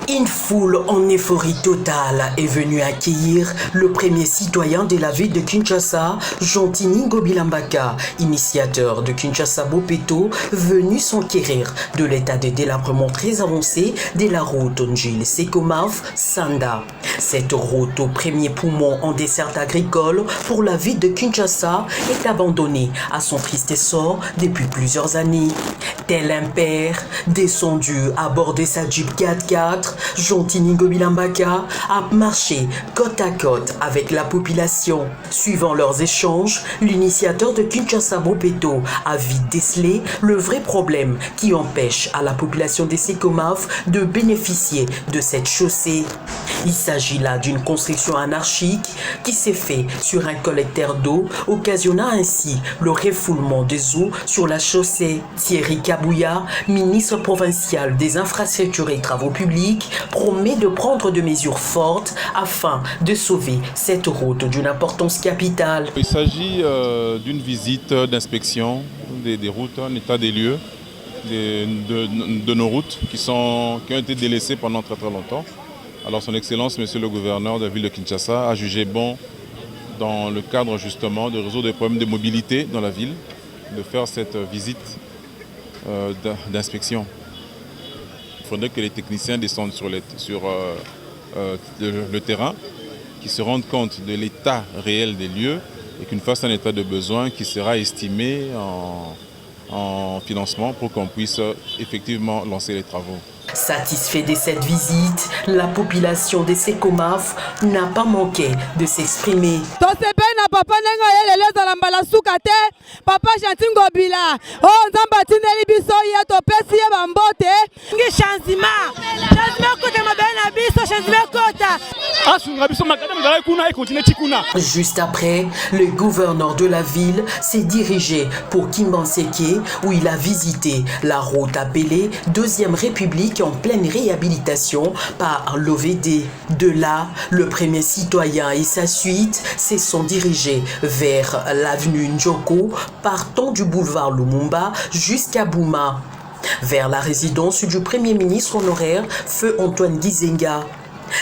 Une foule en euphorie totale est venue accueillir le premier citoyen de la ville de Kinshasa, Jean-Tiningo Bilambaka, initiateur de Kinshasa Bopeto, venu s'enquérir de l'état de délabrement très avancé de la route Njili-Sekomaf-Sanda. Cette route au premier poumon en dessert agricole pour la ville de Kinshasa est abandonnée à son triste sort depuis plusieurs années. Tel un père descendu à bord de sa Jeep 4x4, Jean-Tiningo Bilambaka a marché côte à côte avec la population. Suivant leurs échanges, l'initiateur de Kinshasa Bopeto a vite décelé le vrai problème qui empêche à la population de Sekomaf de bénéficier de cette chaussée. Il s'agit là d'une construction anarchique qui s'est faite sur un collecteur d'eau, occasionnant ainsi le refoulement des eaux sur la chaussée. Thierry Kabouya, ministre provincial des infrastructures et travaux publics, promet de prendre des mesures fortes afin de sauver cette route d'une importance capitale. Il s'agit d'une visite d'inspection des routes, un état des lieux de nos routes qui ont été délaissées pendant très longtemps. Alors son Excellence, Monsieur le gouverneur de la ville de Kinshasa, a jugé bon, dans le cadre justement de résoudre des problèmes de mobilité dans la ville, de faire cette visite d'inspection. Il faudrait que les techniciens descendent sur le terrain, qu'ils se rendent compte de l'état réel des lieux et qu'une fasse un état de besoin qui sera estimé en financement pour qu'on puisse effectivement lancer les travaux. Satisfait de cette visite, la population de Sekomaf n'a pas manqué de s'exprimer. Papa Papa Jean-Tiningo Bila, oh Zambatine biso ya to pesi ya bambote ngi changement kote mabena biso changement kota. Juste après, le gouverneur de la ville s'est dirigé pour Kimbanseke où il a visité la route appelée Deuxième République en pleine réhabilitation par l'OVD. De là, le premier citoyen et sa suite se sont dirigés vers l'avenue Njoko, partant du boulevard Lumumba jusqu'à Bouma, vers la résidence du Premier ministre honoraire Feu Antoine Gizenga.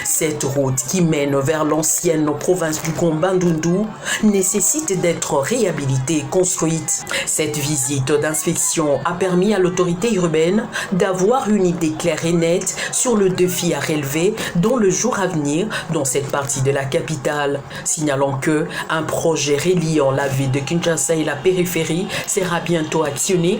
Cette route qui mène vers l'ancienne province du Bandundu nécessite d'être réhabilitée et construite. Cette visite d'inspection a permis à l'autorité urbaine d'avoir une idée claire et nette sur le défi à relever dans le jour à venir dans cette partie de la capitale. Signalant que un projet reliant la ville de Kinshasa et la périphérie sera bientôt actionné.